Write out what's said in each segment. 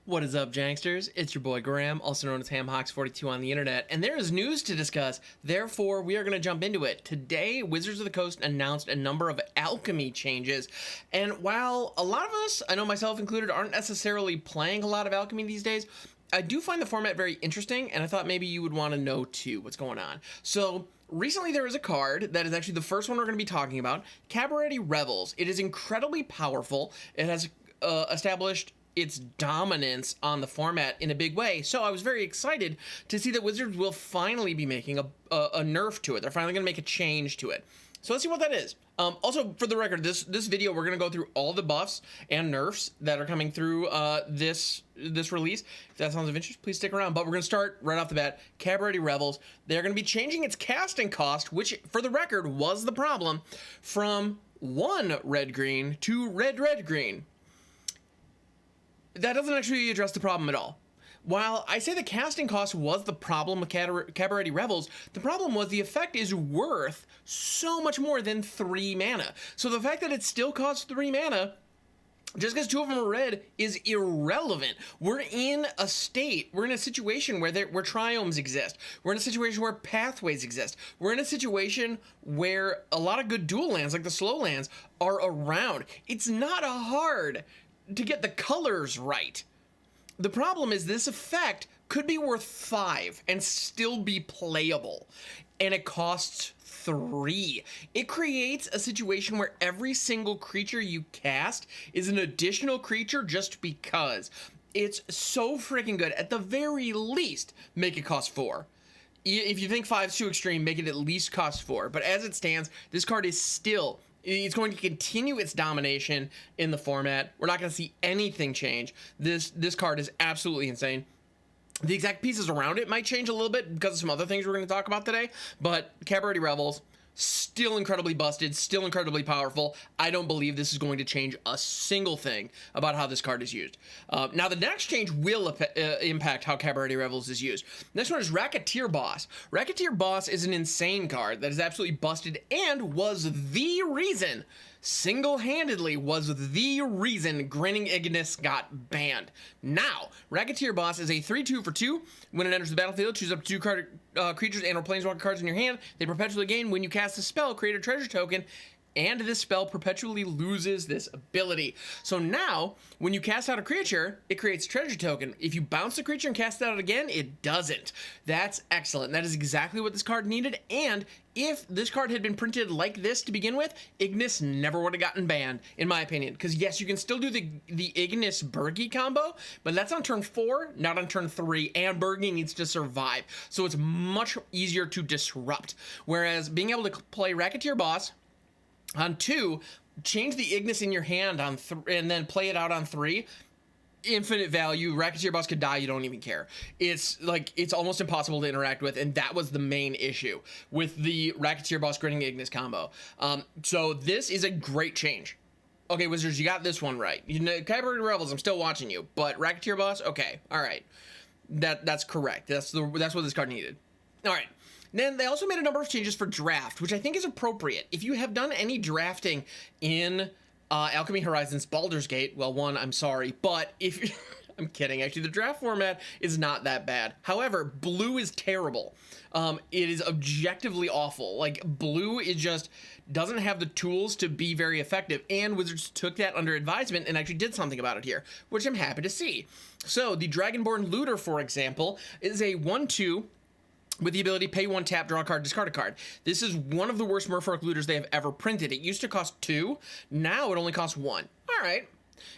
What is up, Janksters? It's your boy Graham, also known as HamHawks42 on the internet, and there is news to discuss, therefore we are going to jump into it. Today, Wizards of the Coast announced a number of Alchemy changes, and while a lot of us, I know myself included, aren't necessarily playing a lot of Alchemy these days, I do find the format very interesting, and I thought maybe you would want to know too what's going on. So, recently there was a card that is actually the first one we're going to be talking about, Cabaretti Revels. It is incredibly powerful. It has established its dominance on the format in a big way, so I was very excited to see that Wizards will finally be making a nerf to it. They're finally going to make a change to it. So let's see what that is. Also, for the record, this video, we're going to go through all the buffs and nerfs that are coming through this release. If that sounds of interest, please stick around. But we're going to start right off the bat. Cabaretti Revels. They're going to be changing its casting cost, which, for the record, was the problem, from 1 red-green to red-red-green. That doesn't actually address the problem at all. While I say the casting cost was the problem with Cabaretti Revels, the problem was the effect is worth so much more than 3 mana. So the fact that it still costs 3 mana, just because 2 of them are red, is irrelevant. We're in a situation where triomes exist. We're in a situation where pathways exist. We're in a situation where a lot of good dual lands, like the slow lands, are around. It's not hard to get the colors right. The problem is this effect could be worth 5 and still be playable, and it costs 3. It creates a situation where every single creature you cast is an additional creature just because. It's so freaking good. At the very least, make it cost 4. If you think 5 is too extreme, make it at least cost 4. But as it stands, this card is still... it's going to continue its domination in the format. We're not going to see anything change. This card is absolutely insane. The exact pieces around it might change a little bit because of some other things we're going to talk about today, but Cabaretti Revels, still incredibly busted, still incredibly powerful. I don't believe this is going to change a single thing about how this card is used. Now, the next change will impact how Cabaretti Revels is used. Next one is Racketeer Boss. Racketeer Boss is an insane card that is absolutely busted and was the reason, single-handedly was the reason Grinning Ignis got banned. Now, Racketeer Boss is a 3/2 for 2. When it enters the battlefield, choose up to 2 creatures and or planeswalker cards in your hand. They perpetually gain. When you cast a spell, create a treasure token, and this spell perpetually loses this ability. So now, when you cast out a creature, it creates a treasure token. If you bounce the creature and cast it out again, it doesn't. That's excellent. That is exactly what this card needed, and if this card had been printed like this to begin with, Ignis never would have gotten banned, in my opinion. Because yes, you can still do the Ignis Bergie combo, but that's on turn 4, not on turn 3, and Bergie needs to survive. So it's much easier to disrupt. Whereas being able to play Racketeer Boss on 2, change the Ignis in your hand on 3, and then play it out on 3, infinite value. Racketeer Boss could die, you don't even care. It's almost impossible to interact with, and that was the main issue with the Racketeer Boss Grinning Ignis combo. So this is a great change. Okay, Wizards, you got this one right. You know, Cabaretti Revels, I'm still watching you, but Racketeer Boss, okay, all right. That's correct. That's what this card needed. All right. Then they also made a number of changes for draft, which I think is appropriate. If you have done any drafting in Alchemy Horizons Baldur's Gate, well, one, I'm sorry, but if I'm kidding, actually, the draft format is not that bad. However, blue is terrible. It is objectively awful. Like, blue is just doesn't have the tools to be very effective, and Wizards took that under advisement and actually did something about it here, which I'm happy to see. So, the Dragonborn Looter, for example, is a 1/2 with the ability to pay 1 tap, draw a card, discard a card. This is one of the worst Merfolk looters they have ever printed. It used to cost 2, now it only costs 1. All right.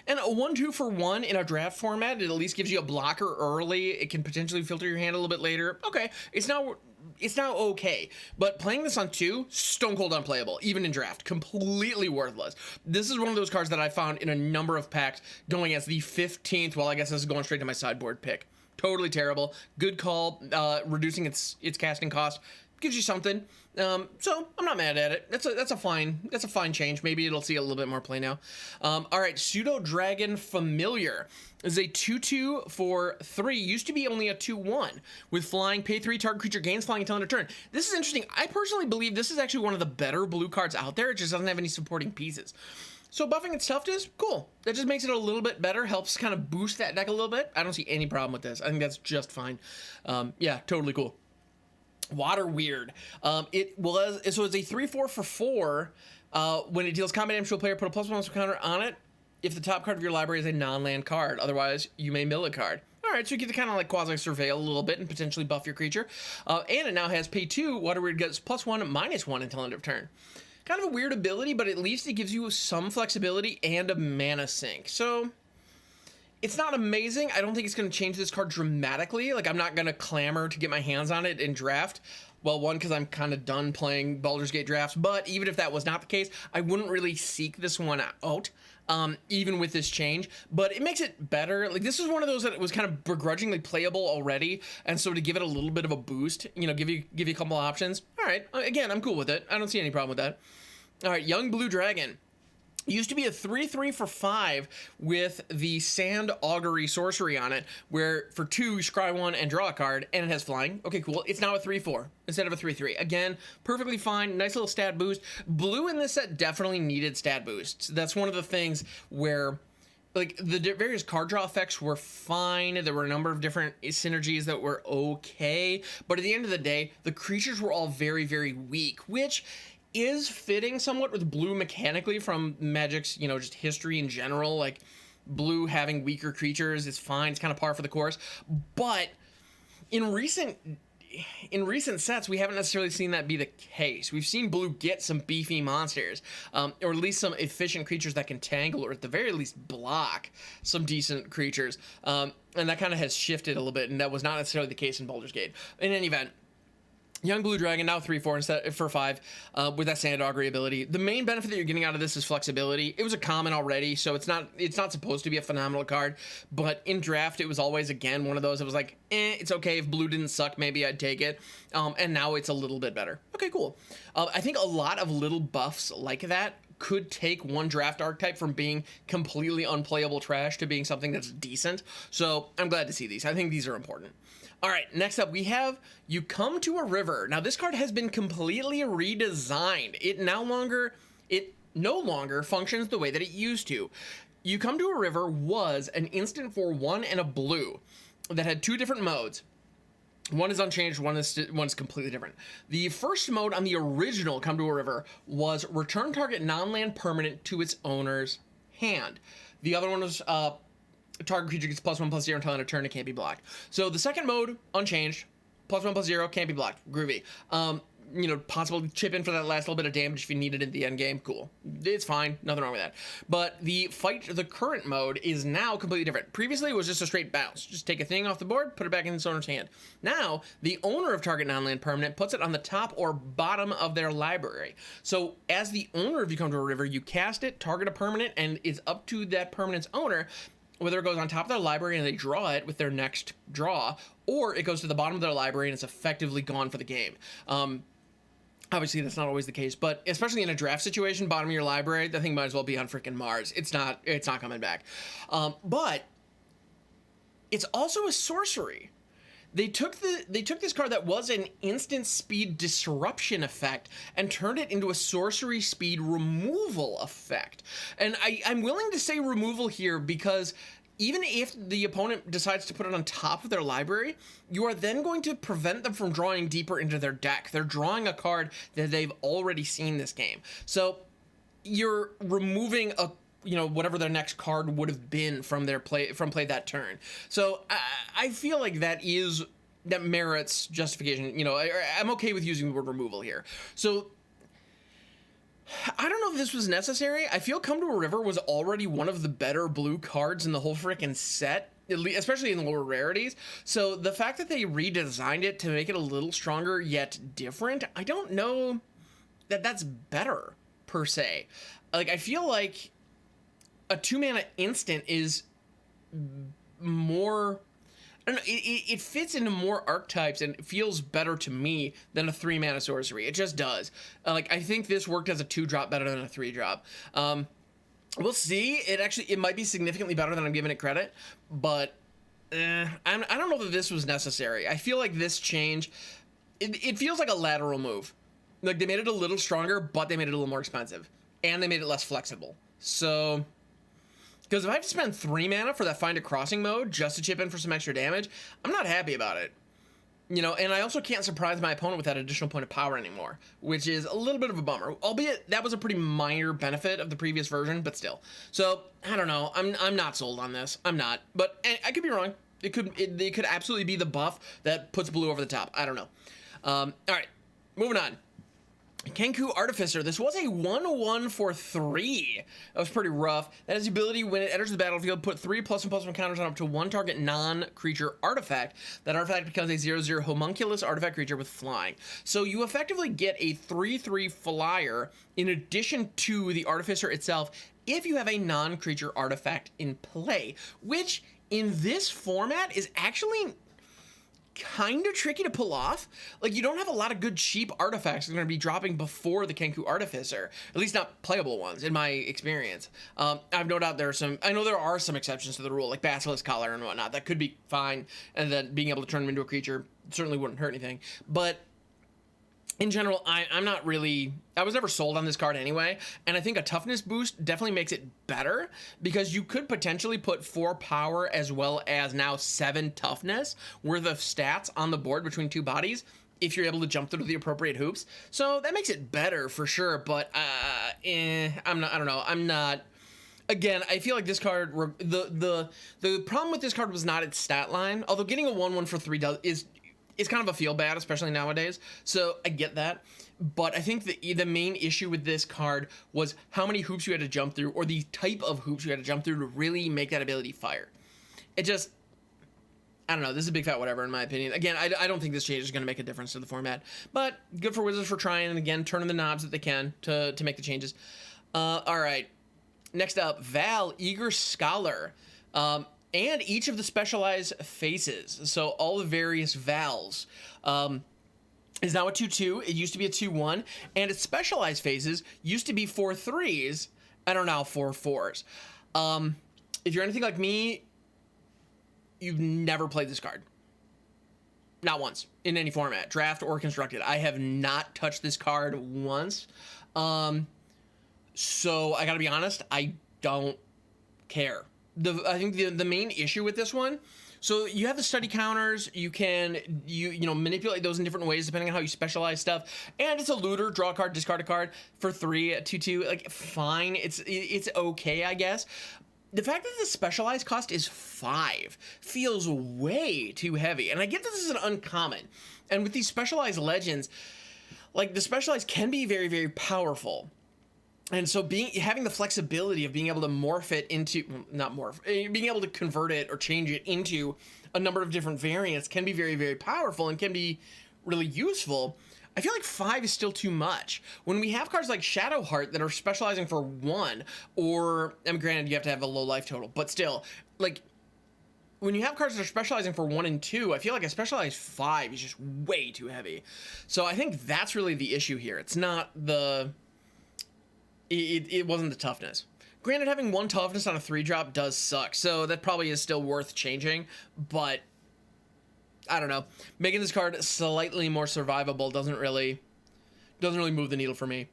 And a 1/2 for 1 in a draft format, it at least gives you a blocker early. It can potentially filter your hand a little bit later. Okay, it's now okay. But playing this on 2, stone cold unplayable, even in draft. Completely worthless. This is one of those cards that I found in a number of packs going as the 15th. Well, I guess this is going straight to my sideboard pick. Totally terrible. Good call. Reducing its casting cost gives you something. So I'm not mad at it. That's a fine change. Maybe it'll see a little bit more play now. All right, Pseudo Dragon Familiar is a 2/2 for 3. Used to be only a 2/1 with flying. Pay 3. Target creature gains flying until end of turn. This is interesting. I personally believe this is actually one of the better blue cards out there. It just doesn't have any supporting pieces. So buffing its toughness, cool. That just makes it a little bit better, helps kind of boost that deck a little bit. I don't see any problem with this. I think that's just fine. Yeah, totally cool. Water Weird. It's a 3/4 for 4. When it deals combat damage to a player, put a +1 counter on it if the top card of your library is a non-land card. Otherwise, you may mill a card. Alright, so you get to kind of like quasi-surveil a little bit and potentially buff your creature. And it now has pay 2. Water Weird gets +1/-1 until end of turn. Kind of a weird ability, but at least it gives you some flexibility and a mana sink. So it's not amazing. I don't think it's going to change this card dramatically. Like, I'm not going to clamor to get my hands on it in draft. Well, one, because I'm kind of done playing Baldur's Gate drafts, but even if that was not the case, I wouldn't really seek this one out, even with this change. But it makes it better. Like, this is one of those that was kind of begrudgingly playable already, and so to give it a little bit of a boost, you know, give you a couple of options. All right, again, I'm cool with it. I don't see any problem with that. All right, Young Blue Dragon. Used to be a 3/3 for 5 with the Sand Augury sorcery on it, where for 2 you scry 1 and draw a card, and it has flying. Okay, cool. It's now a 3/4 instead of a 3/3. Again, perfectly fine. Nice little stat boost. Blue in this set definitely needed stat boosts. That's one of the things where, like, the various card draw effects were fine. There were a number of different synergies that were okay, but at the end of the day, the creatures were all very, very weak, which is fitting somewhat with blue mechanically from Magic's, you know, just history in general. Like, blue having weaker creatures is fine. It's kind of par for the course. But in recent sets, we haven't necessarily seen that be the case. We've seen blue get some beefy monsters, or at least some efficient creatures that can tangle, or at the very least block some decent creatures. And that kind of has shifted a little bit, and that was not necessarily the case in Baldur's Gate. In any event, Young Blue Dragon, now 3/4 instead for 5, with that Sand Augury ability. The main benefit that you're getting out of this is flexibility. It was a common already, so it's not supposed to be a phenomenal card, but in draft it was always, again, one of those that was like, it's okay, if blue didn't suck, maybe I'd take it. And now it's a little bit better. Okay, cool. I think a lot of little buffs like that could take one draft archetype from being completely unplayable trash to being something that's decent. So I'm glad to see these. I think these are important. All right, next up we have You Come to a River. Now this card has been completely redesigned. It no longer functions the way that it used to. You Come to a River was an instant for 1 and a blue that had 2 different modes. One is unchanged, one's completely different. The first mode on the original Come to a River was return target non-land permanent to its owner's hand. The other one was target creature gets +1/+0 until end of turn. It can't be blocked. So the second mode, unchanged, +1/+0, can't be blocked. Groovy. You know, possible to chip in for that last little bit of damage if you need it at the end game. Cool. It's fine. Nothing wrong with that. But the current mode is now completely different. Previously, it was just a straight bounce. Just take a thing off the board, put it back in its owner's hand. Now, the owner of target non-land permanent puts it on the top or bottom of their library. So, as the owner of You Come to a River, you cast it, target a permanent, and it's up to that permanent's owner whether it goes on top of their library and they draw it with their next draw, or it goes to the bottom of their library and it's effectively gone for the game. Obviously, that's not always the case, but especially in a draft situation, bottom of your library, that thing might as well be on freaking Mars. It's not coming back. But it's also a sorcery. They took this card that was an instant speed disruption effect and turned it into a sorcery speed removal effect. And I'm willing to say removal here because even if the opponent decides to put it on top of their library, you are then going to prevent them from drawing deeper into their deck. They're drawing a card that they've already seen this game. So you're removing whatever their next card would have been from play that turn. So I feel like that merits justification. You know, I'm okay with using the word removal here. So I don't know if this was necessary. I feel Come to a River was already one of the better blue cards in the whole freaking set, especially in the lower rarities. So the fact that they redesigned it to make it a little stronger yet different, I don't know that that's better per se. Like, I feel like a 2-mana instant is more, I don't know, it fits into more archetypes and it feels better to me than a 3-mana sorcery. It just does. I think this worked as a 2-drop better than a 3-drop. We'll see. It might be significantly better than I'm giving it credit, but I don't know that this was necessary. I feel like this change, it feels like a lateral move. Like, they made it a little stronger, but they made it a little more expensive, and they made it less flexible. So, because if I have to spend 3 mana for that Find a Crossing mode just to chip in for some extra damage, I'm not happy about it. You know, and I also can't surprise my opponent with that additional point of power anymore, which is a little bit of a bummer, albeit that was a pretty minor benefit of the previous version, but still. So, I don't know. I'm not sold on this. I'm not. But I could be wrong. It could absolutely be the buff that puts blue over the top. I don't know. All right, moving on. Kenku Artificer. This was a 1/1 for 3. That was pretty rough. That has the ability when it enters the battlefield, put 3 +1/+1 counters on up to 1 target non-creature artifact. That artifact becomes a 0/0 homunculus artifact creature with flying. So you effectively get a 3/3 flyer in addition to the Artificer itself if you have a non-creature artifact in play, which in this format is actually kind of tricky to pull off. Like, you don't have a lot of good cheap artifacts that are going to be dropping before the Kenku Artificer, at least not playable ones in my experience. I've no doubt I know there are some exceptions to the rule, like Basilisk Collar and whatnot, that could be fine, and then being able to turn them into a creature certainly wouldn't hurt anything. But in general, I'm not really... I was never sold on this card anyway, and I think a toughness boost definitely makes it better, because you could potentially put 4 power as well as now 7 toughness worth of stats on the board between 2 bodies if you're able to jump through the appropriate hoops. So that makes it better for sure, but I don't know. I'm not... Again, I feel like this card... The problem with this card was not its stat line, although getting a 1/1 for 3 is kind of a feel bad, especially nowadays. So I get that. But I think the main issue with this card was how many hoops you had to jump through, or the type of hoops you had to jump through to really make that ability fire. It just... I don't know. This is a big fat whatever, in my opinion. Again, I don't think this change is going to make a difference to the format. But good for Wizards for trying, and again, turning the knobs that they can to make the changes. All right. Next up, Val, Eager Scholar. And each of the specialized faces, so all the various Vals, is now a 2/2. It used to be a 2/1, and its specialized faces used to be 4/3s and are now 4/4s. If you're anything like me, you've never played this card. Not once, in any format, draft or constructed. I have not touched this card once. So I gotta be honest, I don't care. I think the main issue with this one, so you have the study counters, you can manipulate those in different ways depending on how you specialize stuff, and it's a looter, draw a card, discard a card for 3 at 2/2, like fine, it's okay, I guess. The fact that the specialized cost is 5 feels way too heavy, and I get that this is an uncommon, and with these specialized legends, like the specialized can be very, very powerful. And so having the flexibility of being able to morph it into, being able to convert it or change it into a number of different variants can be very, very powerful and can be really useful. I feel like 5 is still too much. When we have cards like Shadowheart that are specializing for 1, or, I mean, granted, you have to have a low life total, but still, like, when you have cards that are specializing for 1 and 2, I feel like a specialized 5 is just way too heavy. So I think that's really the issue here. It's not it wasn't the toughness. Granted, having 1 toughness on a 3-drop does suck, so that probably is still worth changing, but I don't know. Making this card slightly more survivable doesn't really move the needle for me.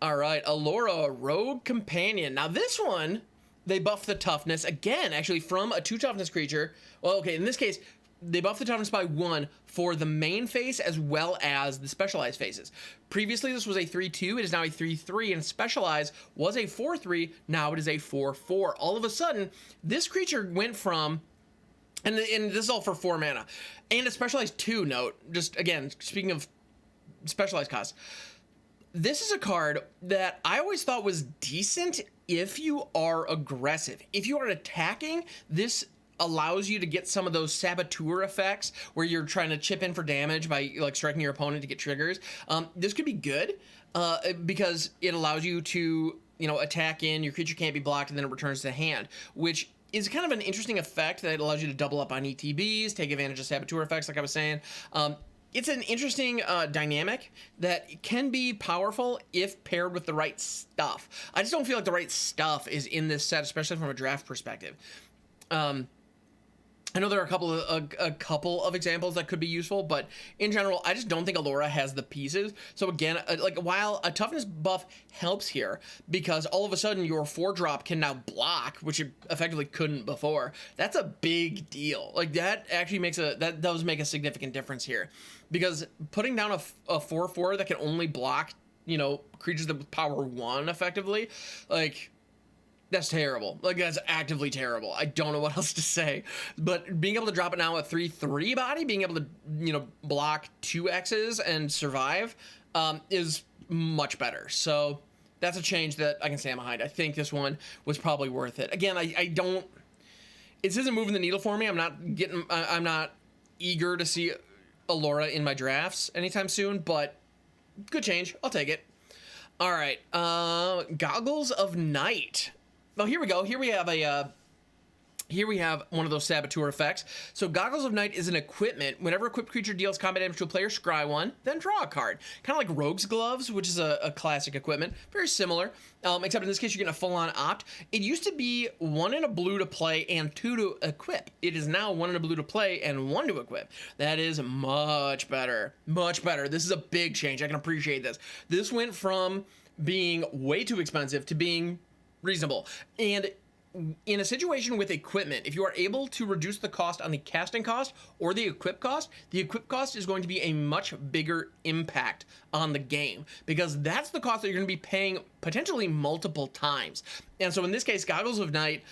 All right, Allura, Rogue Companion. Now this one, they buff the toughness again, actually from a 2 toughness creature. Well, okay, in this case, they buff the toughness by 1 for the main face as well as the specialized faces. Previously, this was a 3/2. It is now a 3/3, and specialized was a 4/3. Now it is a 4/4. All of a sudden, this creature went from, and this is all for 4 mana, and a specialized 2 note. Just again, speaking of specialized costs, this is a card that I always thought was decent if you are aggressive. If you are attacking, this allows you to get some of those saboteur effects where you're trying to chip in for damage by like striking your opponent to get triggers. This could be good because it allows you to, attack in, your creature can't be blocked, and then it returns to hand, which is kind of an interesting effect that allows you to double up on ETBs, take advantage of saboteur effects, like I was saying. It's an interesting dynamic that can be powerful if paired with the right stuff. I just don't feel like the right stuff is in this set, especially from a draft perspective. I know there are a couple of examples that could be useful, but in general, I just don't think Allura has the pieces. So again, like while a toughness buff helps here, because all of a sudden your 4-drop can now block, which it effectively couldn't before. That's a big deal. Like that actually that does make a significant difference here, because putting down a 4/4 that can only block, you know, creatures that with power 1 effectively, like. That's terrible. Like, that's actively terrible. I don't know what else to say. But being able to drop it now a 3/3 body, being able to, you know, block 2 X's and survive is much better. So that's a change that I can stand behind. I think this one was probably worth it. Again, I don't... This isn't moving the needle for me. I'm not eager to see Allura in my drafts anytime soon, but good change. I'll take it. All right. Goggles of Night. Well, here we go. Here we have one of those Saboteur effects. So Goggles of Night is an equipment. Whenever equipped creature deals combat damage to a player, scry 1, then draw a card. Kind of like Rogue's Gloves, which is a classic equipment. Very similar, except in this case, you're getting a full-on opt. It used to be 1 in a blue to play and 2 to equip. It is now 1 in a blue to play and 1 to equip. That is much better. Much better. This is a big change. I can appreciate this. This went from being way too expensive to being reasonable. And in a situation with equipment, if you are able to reduce the cost on the casting cost or the equip cost is going to be a much bigger impact on the game, because that's the cost that you're going to be paying potentially multiple times. And so in this case, Goggles of Night,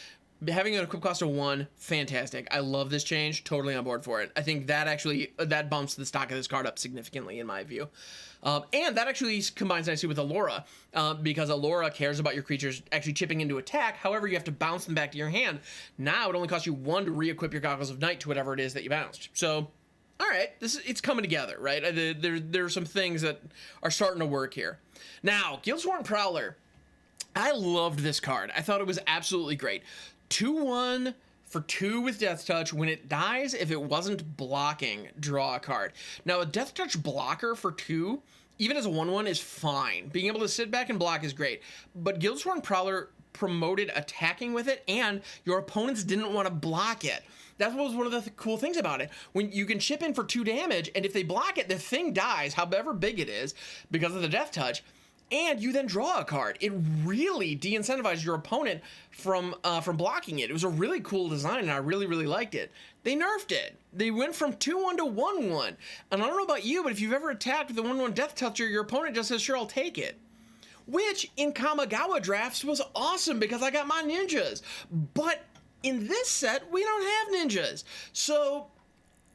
having an equip cost of 1, fantastic. I love this change. Totally on board for it. I think that bumps the stock of this card up significantly in my view. And that actually combines nicely with Allura, because Allura cares about your creatures actually chipping into attack. However, you have to bounce them back to your hand. Now it only costs you 1 to re-equip your Goggles of Night to whatever it is that you bounced. So, all right, it's coming together, right? There are some things that are starting to work here. Now, Gilshorn Prowler. I loved this card. I thought it was absolutely great. 2/1 for 2 with Death Touch. When it dies, if it wasn't blocking, draw a card. Now, a Death Touch blocker for 2, even as a 1/1, is fine. Being able to sit back and block is great. But Gilshorn Prowler promoted attacking with it, and your opponents didn't want to block it. That was one of the cool things about it. When you can chip in for 2 damage, and if they block it, the thing dies, however big it is, because of the Death Touch. And you then draw a card. It really de-incentivized your opponent from blocking it. It was a really cool design, and I really, really liked it. They nerfed it. They went from 2/1 to 1/1. And I don't know about you, but if you've ever attacked with a 1/1 Death Toucher, your opponent just says, sure, I'll take it. Which, in Kamigawa drafts, was awesome because I got my ninjas. But in this set, we don't have ninjas. So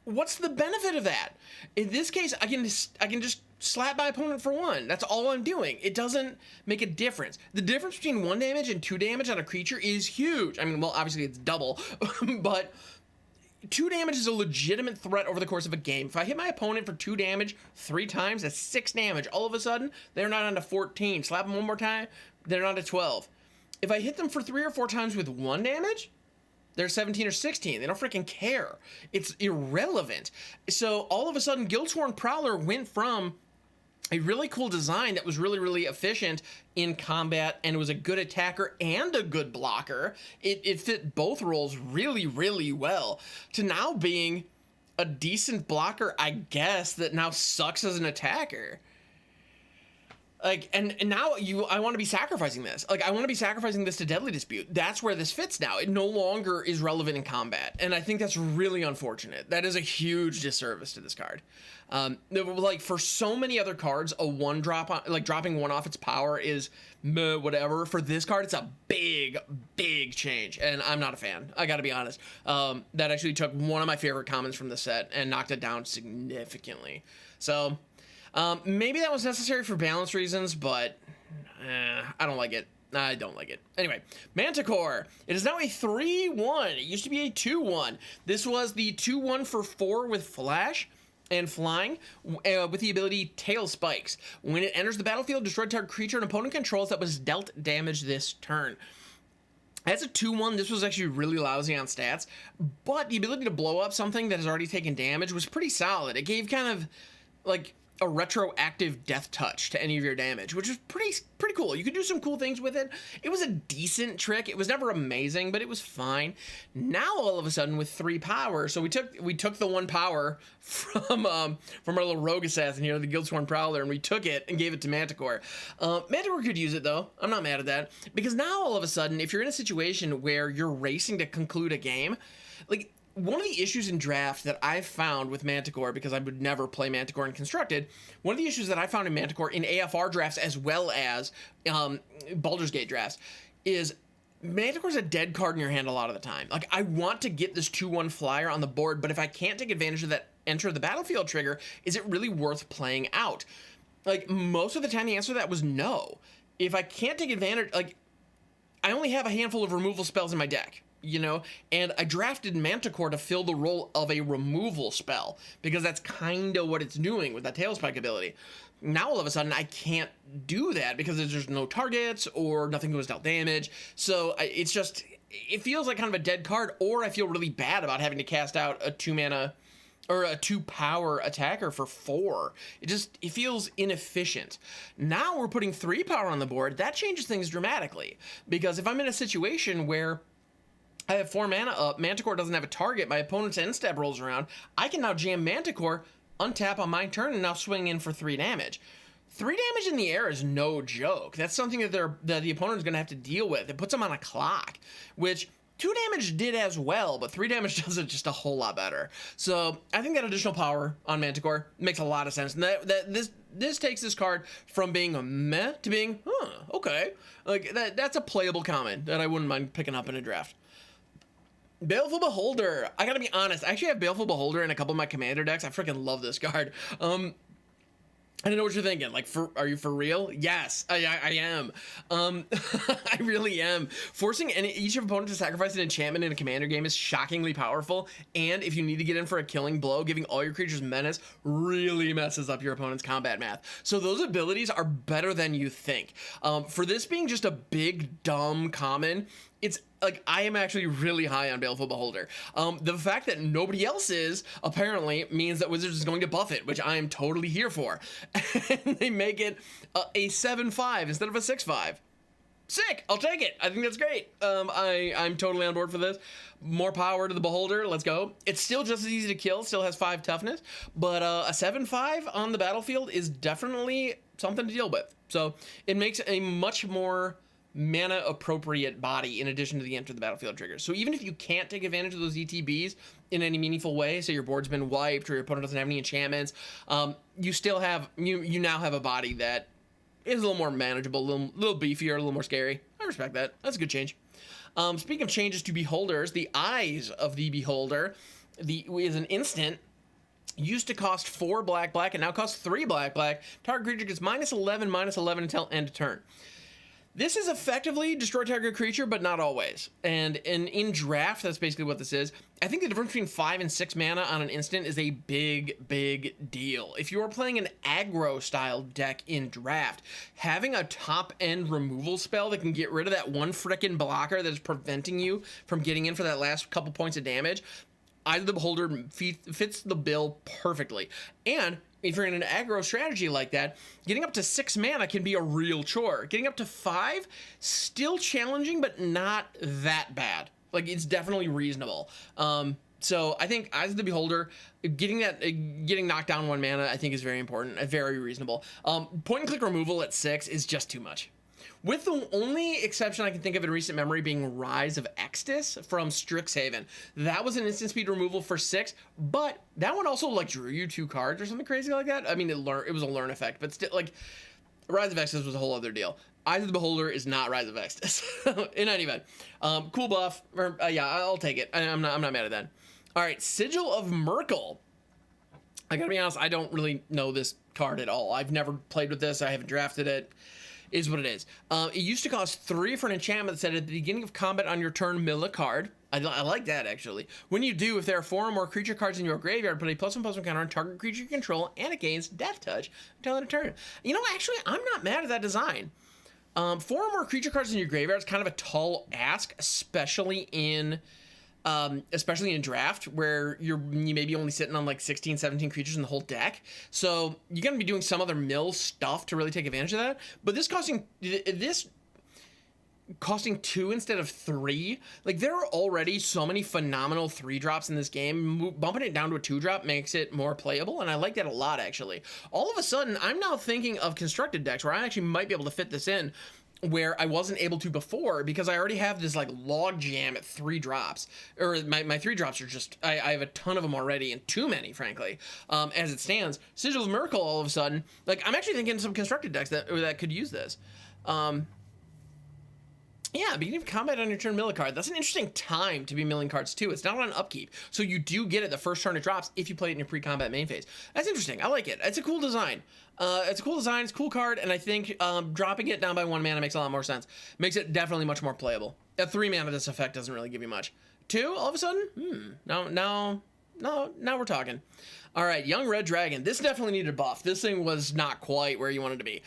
what's the benefit of that? In this case, I can just slap my opponent for 1. That's all I'm doing. It doesn't make a difference. The difference between 1 damage and 2 damage on a creature is huge. I mean, well, obviously it's double, but 2 damage is a legitimate threat over the course of a game. If I hit my opponent for 2 damage 3 times, that's 6 damage. All of a sudden, they're not on to 14. Slap them one more time, they're not to 12. If I hit them for 3 or 4 times with 1 damage, they're 17 or 16. They don't freaking care. It's irrelevant. So all of a sudden, Gilshorn Prowler went from a really cool design that was really, really efficient in combat, and it was a good attacker and a good blocker. It fit both roles really, really well, to now being a decent blocker, I guess, that now sucks as an attacker. Like, and now I want to be sacrificing this. Like, I want to be sacrificing this to Deadly Dispute. That's where this fits now. It no longer is relevant in combat, and I think that's really unfortunate. That is a huge disservice to this card. Like, for so many other cards, a 1-drop, like dropping 1 off its power is meh, whatever. For this card, it's a big, big change, and I'm not a fan. I gotta be honest. That actually took one of my favorite commons from the set and knocked it down significantly. Maybe that was necessary for balance reasons, but I don't like it. I don't like it. Anyway, Manticore. It is now a 3/1. It used to be a 2/1. This was the 2/1 for 4 with Flash and Flying, with the ability Tail Spikes. When it enters the battlefield, destroy target creature an opponent controls that was dealt damage this turn. As a 2/1, this was actually really lousy on stats, but the ability to blow up something that has already taken damage was pretty solid. It gave kind of, like, a retroactive death touch to any of your damage, which is pretty cool. You could do some cool things with it. It was a decent trick. It was never amazing, but it was fine. Now all of a sudden with 3 power, so we took the 1 power from our little rogue assassin here, the Gilshorn prowler, and we took it and gave it to Manticore. Manticore could use it though. I'm not mad at that, because now all of a sudden, if you're in a situation where you're racing to conclude a game, like, one of the issues in draft that I've found with Manticore, because I would never play Manticore in Constructed, one of the issues that I found in Manticore in AFR drafts as well as Baldur's Gate drafts is Manticore's a dead card in your hand a lot of the time. Like, I want to get this 2/1 flyer on the board, but if I can't take advantage of that enter the battlefield trigger, is it really worth playing out? Like, most of the time the answer to that was no. If I can't take advantage, like, I only have a handful of removal spells in my deck, you know, and I drafted Manticore to fill the role of a removal spell because that's kind of what it's doing with that Tailspike ability. Now all of a sudden I can't do that because there's no targets or nothing goes dealt damage. So it's just, it feels like kind of a dead card, or I feel really bad about having to cast out a 2 mana or a 2 power attacker for 4. It feels inefficient. Now we're putting 3 power on the board. That changes things dramatically, because if I'm in a situation where I have 4 mana up, Manticore doesn't have a target, my opponent's end step rolls around, I can now jam Manticore, untap on my turn, and now swing in for 3 damage. 3 damage in the air is no joke. That's something that the opponent's going to have to deal with. It puts them on a clock, which 2 damage did as well, but 3 damage does it just a whole lot better. So I think that additional power on Manticore makes a lot of sense. And this takes this card from being a meh to being, okay. Like, that's a playable comment that I wouldn't mind picking up in a draft. Baleful Beholder. I gotta be honest, I actually have Baleful Beholder in a couple of my commander decks. I freaking love this card. I don't know what you're thinking. Like, are you for real? Yes, I am. I really am. Forcing each opponent to sacrifice an enchantment in a commander game is shockingly powerful. And if you need to get in for a killing blow, giving all your creatures menace really messes up your opponent's combat math. So those abilities are better than you think. For this being just a big, dumb common, it's like, I am actually really high on Baleful Beholder. The fact that nobody else is, apparently, means that Wizards is going to buff it, which I am totally here for. And they make it a 7/5 instead of a 6/5. Sick! I'll take it. I think that's great. I'm totally on board for this. More power to the Beholder. Let's go. It's still just as easy to kill. Still has 5 toughness. But a 7/5 on the battlefield is definitely something to deal with. So it makes a much more mana appropriate body in addition to the enter the battlefield triggers. So even if you can't take advantage of those ETBs in any meaningful way, say your board's been wiped or your opponent doesn't have any enchantments, you still have, you now have a body that is a little more manageable, a little beefier, a little more scary. I respect that. That's a good change. Speaking of changes to beholders, the Eyes of the Beholder is an instant. Used to cost 4 black and now costs 3 black. Target creature gets -11 until end of turn. This is effectively destroy target creature, but not always. And in draft, that's basically what this is. I think the difference between 5 and 6 mana on an instant is a big deal. If you are playing an aggro style deck in draft, having a top end removal spell that can get rid of that one frickin' blocker that is preventing you from getting in for that last couple points of damage, Eyes of the Beholder fits the bill perfectly. And if you're in an aggro strategy like that, getting up to 6 mana can be a real chore. Getting up to 5, still challenging, but not that bad. Like, it's definitely reasonable. So I think Eyes of the Beholder, getting knocked down 1 mana, I think is very important, very reasonable. Point and click removal at 6 is just too much. With the only exception I can think of in recent memory being Rise of Extus from Strixhaven. That was an instant speed removal for 6, but that one also like drew you 2 cards or something crazy like that. I mean, it was a learn effect, but still, like, Rise of Extus was a whole other deal. Eyes of the Beholder is not Rise of Extus. In any event, cool buff. Yeah, I'll take it. I'm not mad at that. All right, Sigil of Merkel. I gotta be honest, I don't really know this card at all. I've never played with this. I haven't drafted it. Is what it is. It used to cost 3 for an enchantment that said at the beginning of combat on your turn, mill a card. I like that, actually. When you do, if there are 4 or more creature cards in your graveyard, put a +1/+1 counter on target creature you control and it gains death touch until end of turn. You know, actually, I'm not mad at that design. 4 or more creature cards in your graveyard is kind of a tall ask, especially in especially in draft where you may be only sitting on like 16, 17 creatures in the whole deck. So you're going to be doing some other mill stuff to really take advantage of that. But this costing 2 instead of 3, like there are already so many phenomenal 3-drops in this game. Bumping it down to a 2-drop makes it more playable, and I like that a lot, actually. All of a sudden, I'm now thinking of constructed decks where I actually might be able to fit this in where I wasn't able to before, because I already have this like log jam at 3 drops, or my 3 drops are just, I have a ton of them already, and too many, frankly, as it stands. Sigil of Merkel, all of a sudden, like I'm actually thinking some constructed decks that could use this. Yeah, beginning of combat on your turn, mill a card. That's an interesting time to be milling cards too. It's not on upkeep, so you do get it the first turn it drops if you play it in your pre-combat main phase. That's interesting. I like it. It's a cool design. It's a cool design. It's a cool card, and I think dropping it down by 1 mana makes a lot more sense. Makes it definitely much more playable. At 3 mana, this effect doesn't really give you much. 2, all of a sudden, now we're talking. All right, Young Red Dragon. This definitely needed a buff. This thing was not quite where you wanted to be.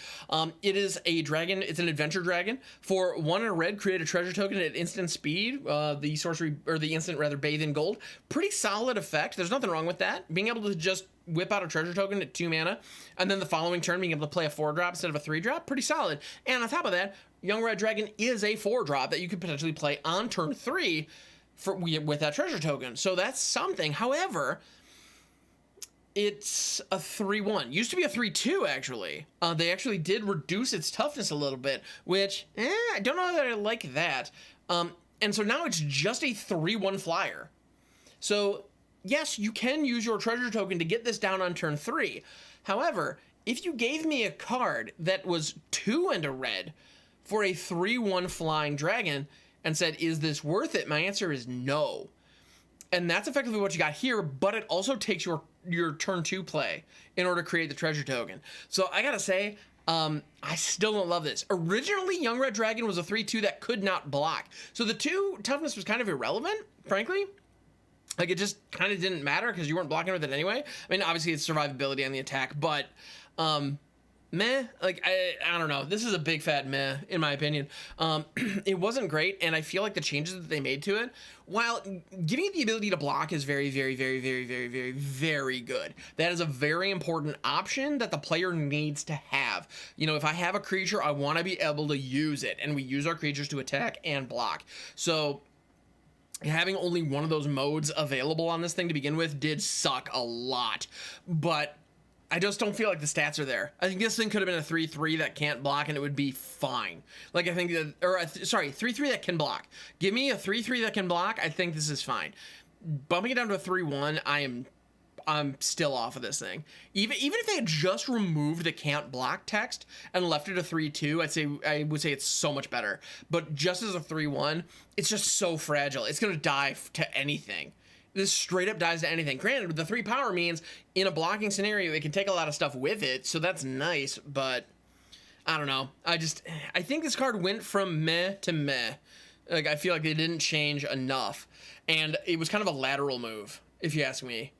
It is a dragon. It's an adventure dragon. For 1 and a red, create a treasure token at instant speed. The sorcery, or the instant rather, bathe in gold. Pretty solid effect. There's nothing wrong with that. Being able to just whip out a treasure token at 2 mana, and then the following turn being able to play a 4-drop instead of a 3-drop. Pretty solid. And on top of that, Young Red Dragon is a 4-drop that you could potentially play on turn 3 with that treasure token. So that's something. However, it's a 3/1. Used to be a 3/2, actually. They actually did reduce its toughness a little bit, which, I don't know that I like that. And so now it's just a 3/1 flyer. So, yes, you can use your treasure token to get this down on turn 3. However, if you gave me a card that was 2 and a red for a 3/1 flying dragon and said, is this worth it? My answer is no. And that's effectively what you got here, but it also takes your turn 2 play in order to create the treasure token. So I gotta say, I still don't love this. Originally, Young Red Dragon was a 3/2 that could not block. So the 2 toughness was kind of irrelevant, frankly. Like, it just kind of didn't matter because you weren't blocking with it anyway. I mean, obviously it's survivability on the attack, but meh. Like, I don't know. This is a big fat meh, in my opinion. It wasn't great, and I feel like the changes that they made to it, while giving it the ability to block is very, very, very, very, very, very, very good. That is a very important option that the player needs to have. You know, if I have a creature, I want to be able to use it, and we use our creatures to attack and block. So having only one of those modes available on this thing to begin with did suck a lot, but I just don't feel like the stats are there. I think this thing could have been a 3/3 that can't block and it would be fine. Like, I think that, or sorry, 3/3 that can block. Give me a 3/3 that can block. I think this is fine. Bumping it down to a 3/1, I'm still off of this thing. Even if they had just removed the can't block text and left it a 3/2, I would say it's so much better. But just as a 3/1, it's just so fragile. It's gonna die to anything. This straight up dies to anything. Granted, the 3 power means in a blocking scenario, it can take a lot of stuff with it, so that's nice, but I don't know. I think this card went from meh to meh. Like, I feel like they didn't change enough, and it was kind of a lateral move, if you ask me.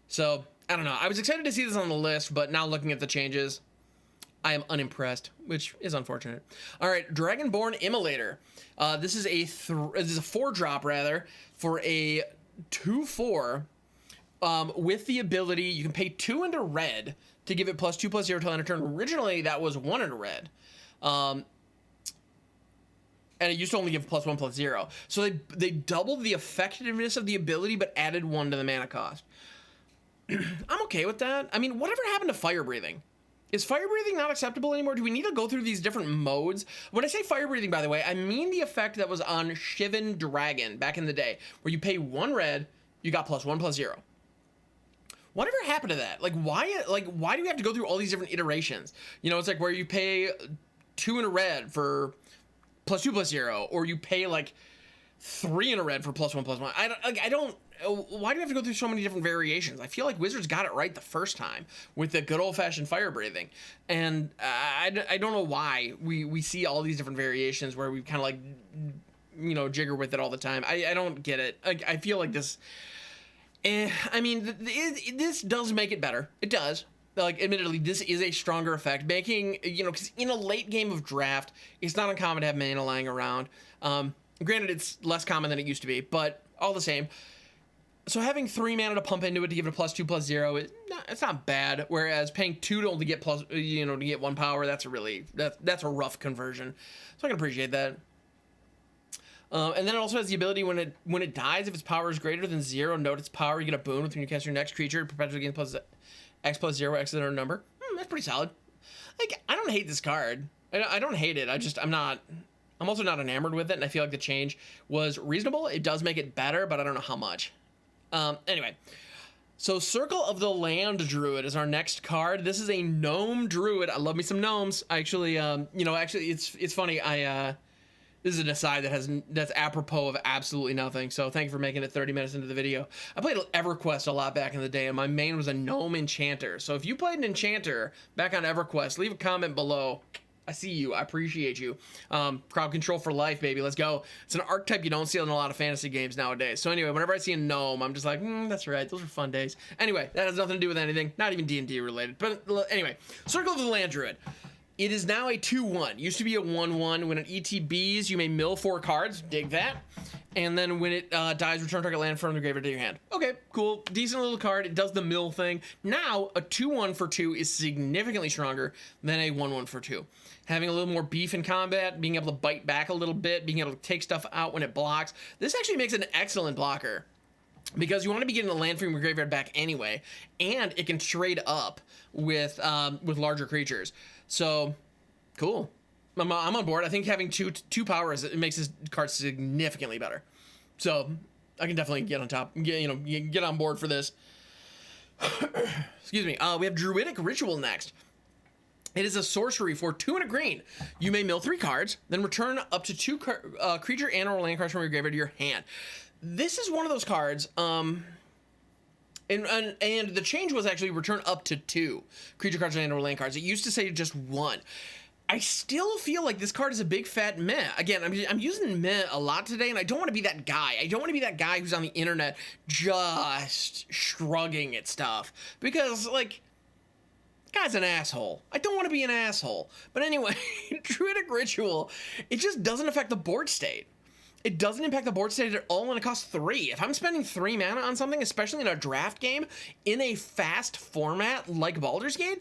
So, I don't know. I was excited to see this on the list, but now looking at the changes, I am unimpressed, which is unfortunate. All right, Dragonborn Emulator. This is a 4-drop, rather, for a 2/4 with the ability, you can pay 2 into red to give it +2/+0 till end of turn. Originally, that was 1 into red. And it used to only give +1/+0. So they doubled the effectiveness of the ability, but added 1 to the mana cost. I'm okay with that. I mean, whatever happened to fire breathing? Is fire breathing not acceptable anymore? Do we need to go through these different modes? When I say fire breathing, by the way, I mean the effect that was on Shivan Dragon back in the day, where you pay 1 red, you got +1/+0. Whatever happened to that? Like, why do we have to go through all these different iterations? You know, it's like where you pay 2 in a red for +2/+0, or you pay like 3 in a red for +1/+1. I don't. Why do we have to go through so many different variations? I feel like Wizards got it right the first time with the good old-fashioned fire breathing, and I don't know why we see all these different variations where we kind of like, you know, jigger with it all the time. I don't get it. I feel like this. I mean, this does make it better. It does. Like, admittedly, this is a stronger effect, making, you know, because in a late game of draft, it's not uncommon to have mana lying around. Granted, it's less common than it used to be, but all the same. So having 3 mana to pump into it to give it a +2/+0, it's not bad. Whereas paying 2 to only get to get 1 power, that's a rough conversion. So I can appreciate that. And then it also has the ability when it dies, if its power is greater than 0, note its power. You get a boon when you cast your next creature, perpetually gain +X+0, X is their number. That's pretty solid. Like, I don't hate this card. I don't hate it. I'm also not enamored with it, and I feel like the change was reasonable. It does make it better, but I don't know how much. Anyway, so Circle of the Land Druid is our next card. This is a gnome druid. I love me some gnomes. I actually, it's funny. This is an aside that's apropos of absolutely nothing. So thank you for making it 30 minutes into the video. I played EverQuest a lot back in the day, and my main was a gnome enchanter. So if you played an enchanter back on EverQuest, leave a comment below. I see you. I appreciate you. Crowd control for life, baby. Let's go. It's an archetype you don't see in a lot of fantasy games nowadays. So anyway, whenever I see a gnome, I'm just like, that's right. Those are fun days. Anyway, that has nothing to do with anything. Not even D&D related. But anyway, Circle of the Land Druid. It is now a 2/1. Used to be a 1/1. When it ETBs, you may mill 4 cards. Dig that. And then when it dies, return target land from the graveyard to your hand. Okay, cool. Decent little card. It does the mill thing. Now, a 2/1 for 2 is significantly stronger than a 1/1 for 2. Having a little more beef in combat, being able to bite back a little bit, being able to take stuff out when it blocks. This actually makes it an excellent blocker, because you want to be getting the land from your graveyard back anyway, and it can trade up with larger creatures. So, cool. I'm on board. I think having two powers, it makes this card significantly better. So I can definitely get on top, get on board for this. Excuse me. We have Druidic Ritual next. It is a sorcery for 2 and a green. You may mill 3 cards, then return up to 2 creature and/or land cards from your graveyard to your hand. This is one of those cards. And the change was actually return up to 2 creature cards and/or land cards. It used to say just 1. I still feel like this card is a big fat meh. Again, I'm using meh a lot today, and I don't want to be that guy. I don't want to be that guy who's on the internet just shrugging at stuff, because, like, guy's an asshole. I don't want to be an asshole. But anyway, Druidic Ritual, it just doesn't affect the board state. It doesn't impact the board state at all, and it costs 3. If I'm spending 3 mana on something, especially in a draft game, in a fast format like Baldur's Gate,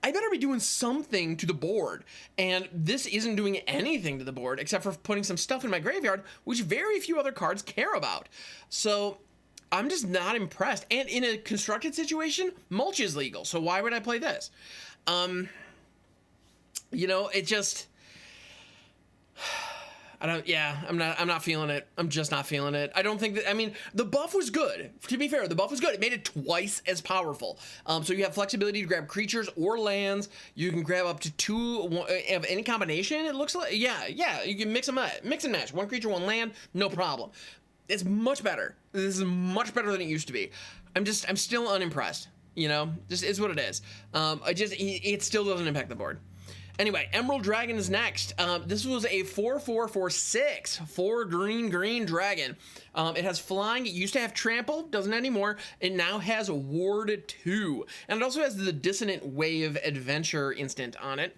I better be doing something to the board. And this isn't doing anything to the board except for putting some stuff in my graveyard, which very few other cards care about. So I'm just not impressed. And in a constructed situation, mulch is legal. So why would I play this? It just... I'm not feeling it. I'm just not feeling it. I don't think that, the buff was good. To be fair, the buff was good. It made it twice as powerful. So you have flexibility to grab creatures or lands. You can grab up to 2 of any combination, it looks like. Yeah, you can mix and match. 1 creature, 1 land, no problem. It's much better. This is much better than it used to be. I'm still unimpressed. Just is what it is. It still doesn't impact the board. Anyway, Emerald Dragon is next. This was a 4/4 for 6, 4 green dragon. It has flying. It used to have trample, doesn't anymore. It now has ward 2, and it also has the Dissonant Wave Adventure instant on it.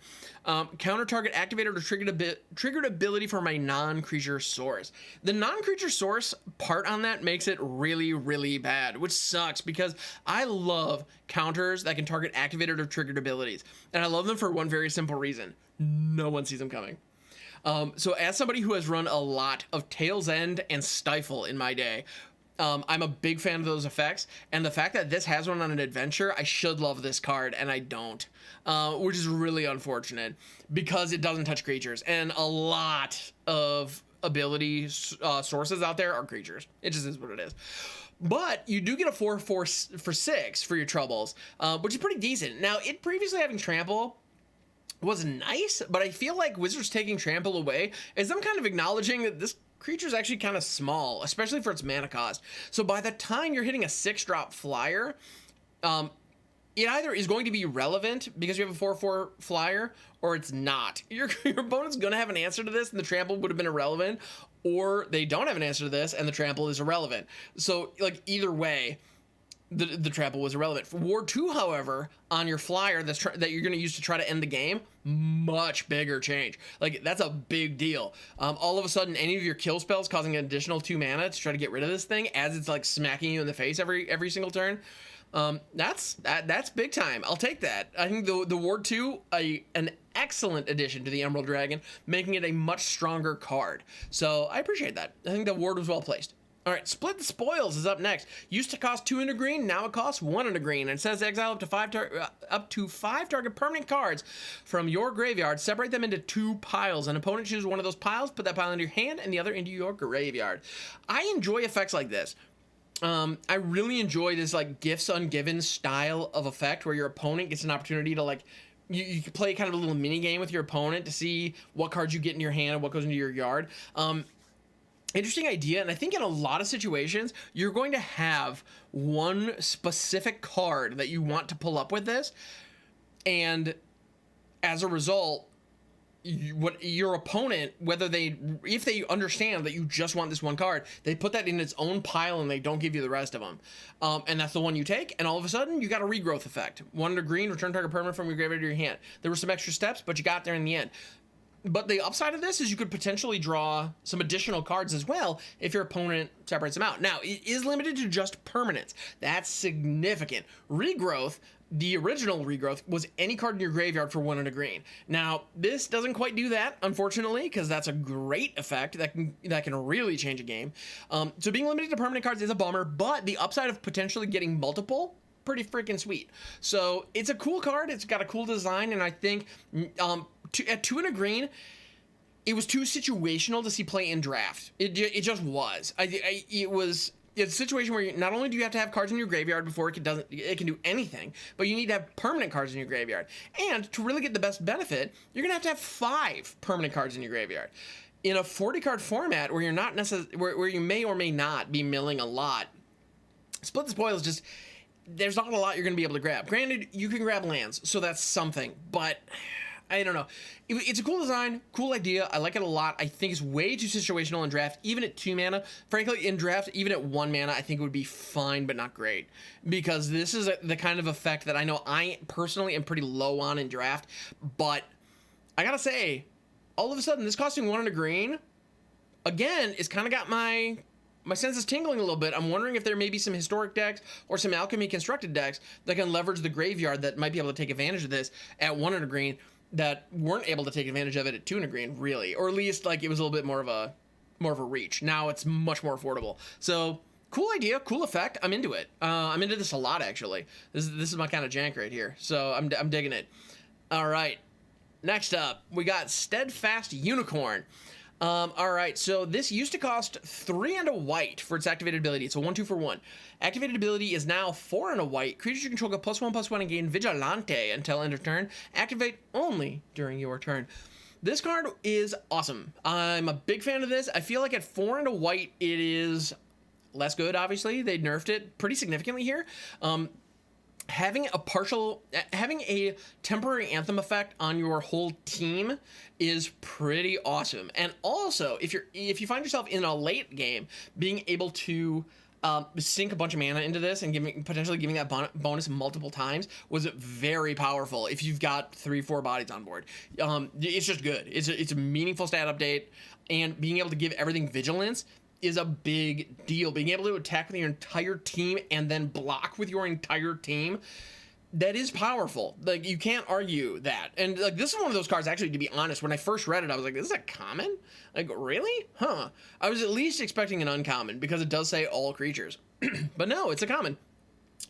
Counter target activated or triggered ability for my non-creature source. The non-creature source part on that makes it really, really bad, which sucks because I love counters that can target activated or triggered abilities, and I love them for one very simple reason: no one sees them coming. So as somebody who has run a lot of Tail's End and Stifle in my day, I'm a big fan of those effects, and the fact that this has one on an adventure, I should love this card, and I don't, which is really unfortunate because it doesn't touch creatures, and a lot of ability sources out there are creatures. It just is what it is. But you do get a 4/4 for 6 for your troubles, which is pretty decent. Now, it previously having trample was nice, but I feel like Wizards taking trample away is them kind of acknowledging that this creature is actually kind of small, especially for its mana cost. So by the time you're hitting a 6-drop flyer, it either is going to be relevant because you have a 4/4 flyer, or it's not. Your opponent's going to have an answer to this, and the trample would have been irrelevant, or they don't have an answer to this, and the trample is irrelevant. So, like, either way, the trample was irrelevant. For Ward 2, however, on your flyer that you're going to use to try to end the game, much bigger change. Like, that's a big deal. All of a sudden, any of your kill spells causing an additional 2 mana to try to get rid of this thing as it's like smacking you in the face every single turn. That's big time. I'll take that. I think the Ward 2, an excellent addition to the Emerald Dragon, making it a much stronger card. So I appreciate that. I think the Ward was well placed. All right, Split the Spoils is up next. Used to cost 2 and a green, now it costs 1 and a green. And it says exile up to 5 target permanent cards from your graveyard. Separate them into 2 piles. An opponent chooses one of those piles, put that pile into your hand, and the other into your graveyard. I enjoy effects like this. I really enjoy this like gifts ungiven style of effect where your opponent gets an opportunity to like you can play kind of a little mini game with your opponent to see what cards you get in your hand and what goes into your yard. Interesting idea, and I think in a lot of situations you're going to have one specific card that you want to pull up with this, and as a result, what your opponent, if they understand that you just want this one card, they put that in its own pile and they don't give you the rest of them, and that's the one you take, and all of a sudden you got a regrowth effect. 1 to green, return target permanent from your graveyard to your hand. There were some extra steps, but you got there in the end. But the upside of this is you could potentially draw some additional cards as well if your opponent separates them out. Now, it is limited to just permanents. That's significant. Regrowth, the original Regrowth, was any card in your graveyard for 1 and a green. Now, this doesn't quite do that, unfortunately, because that's a great effect that can really change a game. So being limited to permanent cards is a bummer, but the upside of potentially getting multiple, pretty freaking sweet. So it's a cool card. It's got a cool design, and I think at 2 and a green, it was too situational to see play in draft. It just was. It's a situation where not only do you have to have cards in your graveyard before it can do anything, but you need to have permanent cards in your graveyard. And to really get the best benefit, you're gonna have 5 permanent cards in your graveyard. In a 40 card format where you're not where you may or may not be milling a lot, Split the Spoils just, there's not a lot you're gonna be able to grab. Granted, you can grab lands, so that's something, but I don't know. It's a cool design, cool idea. I like it a lot. I think it's way too situational in draft, even at 2 mana. Frankly, in draft, even at 1 mana, I think it would be fine, but not great. Because this is the kind of effect that I know I personally am pretty low on in draft. But I gotta say, all of a sudden, this costing 1 and a green, again, it's kind of got my senses tingling a little bit. I'm wondering if there may be some historic decks or some alchemy constructed decks that can leverage the graveyard that might be able to take advantage of this at 1 and a green, that weren't able to take advantage of it at 2 and a green, really, or at least like it was a little bit more of a reach. Now it's much more affordable. So cool idea, cool effect. I'm into it. I'm into this a lot, actually. This is my kind of jank right here. So I'm digging it. All right, next up we got Steadfast Unicorn. All right, so this used to cost 3 and a white for its activated ability. It's a 1/2 for 1. Activated ability is now 4 and a white. Creatures you control get +1/+1 and gain Vigilante until end of turn. Activate only during your turn. This card is awesome. I'm a big fan of this. I feel like at 4 and a white, it is less good, obviously. They nerfed it pretty significantly here. Having a temporary anthem effect on your whole team is pretty awesome. And also, if you find yourself in a late game, being able to sink a bunch of mana into this and potentially giving that bonus multiple times was very powerful. If you've got 3-4 bodies on board, it's just good. It's a meaningful stat update, and being able to give everything vigilance is a big deal. Being able to attack with your entire team and then block with your entire team, that is powerful. Like, you can't argue that. And like, this is one of those cards, actually, to be honest, when I first read it, I was like, this is a common? Like, really? Huh. I was at least expecting an uncommon, because it does say all creatures. But no, it's a common.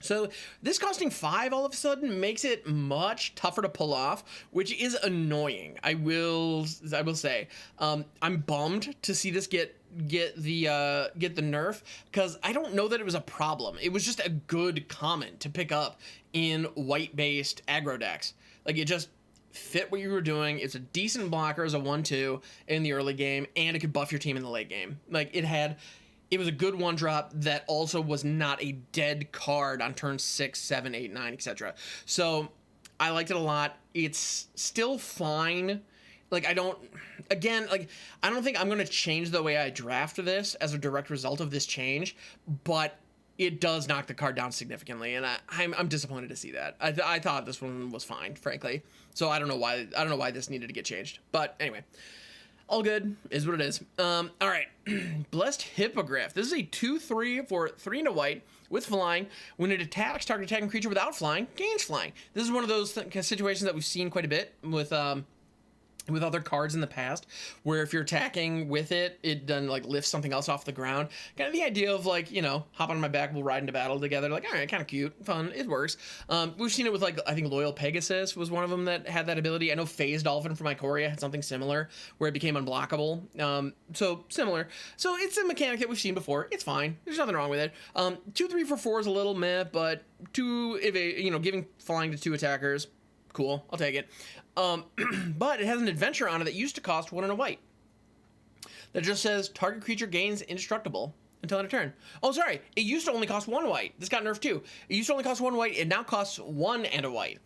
So this costing 5 all of a sudden makes it much tougher to pull off, which is annoying. I will say, I'm bummed to see this get the nerf, because I don't know that it was a problem. It was just a good common to pick up in white based aggro decks. Like, it just fit what you were doing. It's a decent blocker as a 1/2 in the early game, and it could buff your team in the late game. Like, it was a good 1-drop that also was not a dead card on turn 6, 7, 8, 9, etc. So I liked it a lot. It's still fine. Like, I don't think I'm going to change the way I draft this as a direct result of this change, but it does knock the card down significantly, and I'm disappointed to see that. I thought this one was fine, frankly. So I don't know why this needed to get changed. But anyway, all good is what it is. All right, Blessed Hippogriff. This is a 2/3 for 3 and a white with flying. When it attacks, target attacking creature without flying gains flying. This is one of those situations that we've seen quite a bit with other cards in the past, where if you're attacking with it, it then like lifts something else off the ground. Kind of the idea of like, you know, hop on my back, we'll ride into battle together. Like, all right, kind of cute, fun, it works. We've seen it with like, I think Loyal Pegasus was one of them that had that ability. I know Phase Dolphin from Ikoria had something similar where it became unblockable. So similar. So it's a mechanic that we've seen before. It's fine. There's nothing wrong with it. 2/3 for 4 is a little meh, but giving flying to 2 attackers, cool. I'll take it. But it has an adventure on it that used to cost 1 and a white. That just says target creature gains indestructible until end of turn. Oh, sorry. It used to only cost 1 white. This got nerfed too. It used to only cost 1 white. It now costs 1 and a white.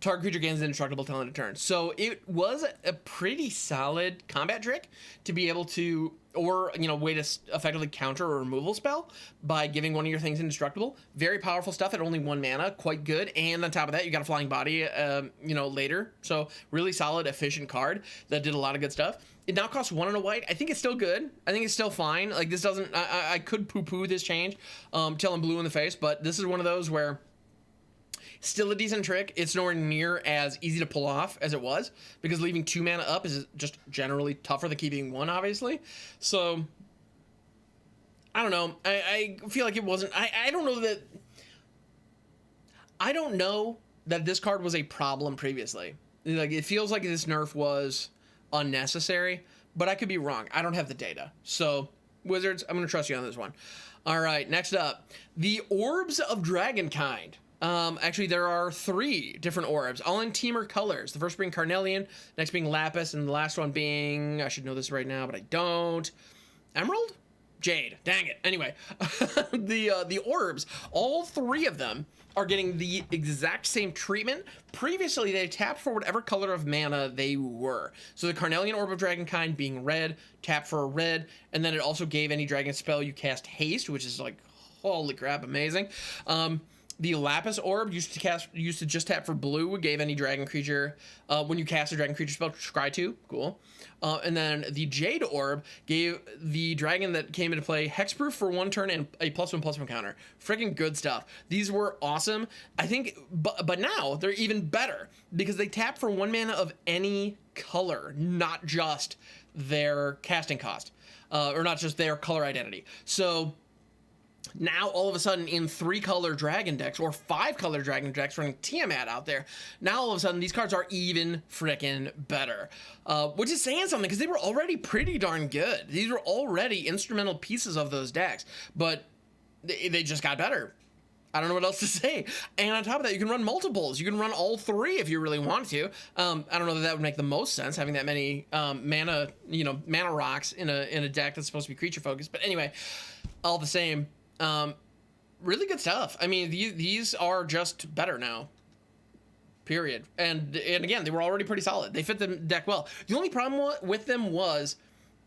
Target creature gains indestructible until end of turn. So it was a pretty solid combat trick to be able to, or, you know, way to effectively counter a removal spell by giving one of your things indestructible. Very powerful stuff at only 1 mana, quite good. And on top of that, you got a flying body, later. So really solid, efficient card that did a lot of good stuff. It now costs 1 and a white. I think it's still good. I think it's still fine. Like, this doesn't, I could poo-poo this change till I'm blue in the face, but this is one of those where still a decent trick. It's nowhere near as easy to pull off as it was, because leaving 2 mana up is just generally tougher than keeping 1, obviously. So, I don't know. I feel like it wasn't... I don't know that... I don't know that this card was a problem previously. Like, it feels like this nerf was unnecessary, but I could be wrong. I don't have the data. So, Wizards, I'm going to trust you on this one. All right, next up. The Orbs of Dragonkind. Actually, there are 3 different orbs, all in Teamer colors. The first being Carnelian, next being Lapis, and the last one being, I should know this right now, but I don't, Emerald? Jade. Dang it. Anyway, the orbs, all 3 of them are getting the exact same treatment. Previously, they tapped for whatever color of mana they were. So the Carnelian Orb of Dragonkind being red, tapped for a red, and then it also gave any dragon spell you cast haste, which is like, holy crap, amazing. The Lapis Orb used to just tap for blue, gave any dragon creature, when you cast a dragon creature spell, scry 2, cool. And then the Jade Orb gave the dragon that came into play hexproof for 1 turn and a +1/+1 counter. Freaking good stuff. These were awesome. I think, but now they're even better because they tap for 1 mana of any color, not just their casting cost, or not just their color identity. So now, all of a sudden, in 3-color dragon decks, or 5-color dragon decks running Tiamat out there, now all of a sudden, these cards are even frickin' better. Which is saying something, because they were already pretty darn good. These were already instrumental pieces of those decks, but they just got better. I don't know what else to say. And on top of that, you can run multiples. You can run all 3 if you really want to. I don't know that would make the most sense, having that many mana rocks in a deck that's supposed to be creature focused. But anyway, all the same, really good stuff. I mean, these are just better now. Period. And again, they were already pretty solid. They fit the deck well. The only problem with them was,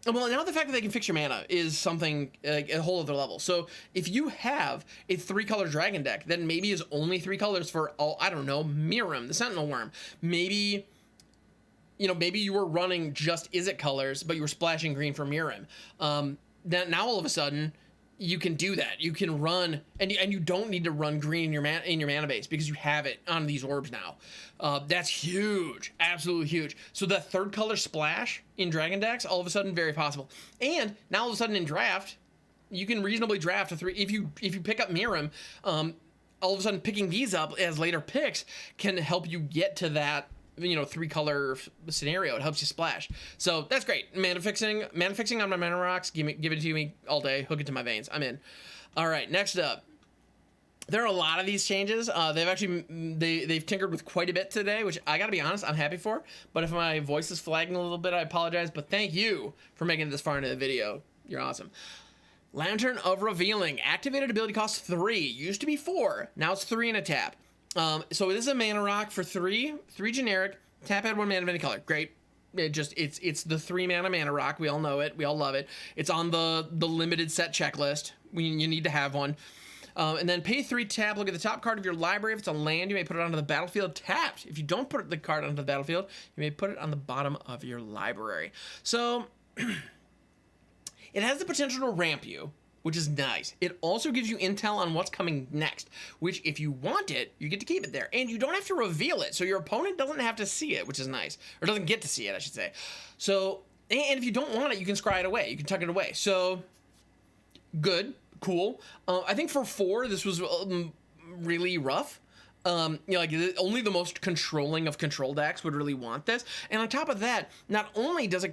well, now the fact that they can fix your mana is something, a whole other level. So if you have a 3-color dragon deck that maybe is only 3 colors for, I don't know, Miram, the Sentinel Worm, maybe you were running just Izzet colors, but you were splashing green for Miram. Now all of a sudden, you can do that. You can run, and you don't need to run green in your mana base because you have it on these orbs now. That's huge, absolutely huge. So the 3rd color splash in dragon decks, all of a sudden, very possible. And now all of a sudden in draft, you can reasonably draft a 3. If you pick up Miram, all of a sudden picking these up as later picks can help you get to that 3-color scenario. It helps you splash. So that's great. Mana fixing on my mana rocks. Give it to me all day. Hook it to my veins. I'm in. All right, next up. There are a lot of these changes. They've tinkered with quite a bit today, which I gotta be honest, I'm happy for. But if my voice is flagging a little bit, I apologize. But thank you for making it this far into the video. You're awesome. Lantern of Revealing. Activated ability costs 3. Used to be 4. Now it's 3 and a tap. So this is a mana rock for 3 generic, tap, add 1 mana of any color. Great. It's the 3 mana rock. We all know it. We all love it. It's on the limited set checklist. You need to have one. And then pay 3, tap, look at the top card of your library. If it's a land, you may put it onto the battlefield tapped. If you don't put the card onto the battlefield, you may put it on the bottom of your library. So it has the potential to ramp you, which is nice. It also gives you intel on what's coming next, which if you want it, you get to keep it there. And you don't have to reveal it, so your opponent doesn't have to see it, which is nice. Or doesn't get to see it, I should say. So, and if you don't want it, you can scry it away. You can tuck it away. So, good, cool. I think for 4, this was really rough. You know, like only the most controlling of control decks would really want this. And on top of that, not only did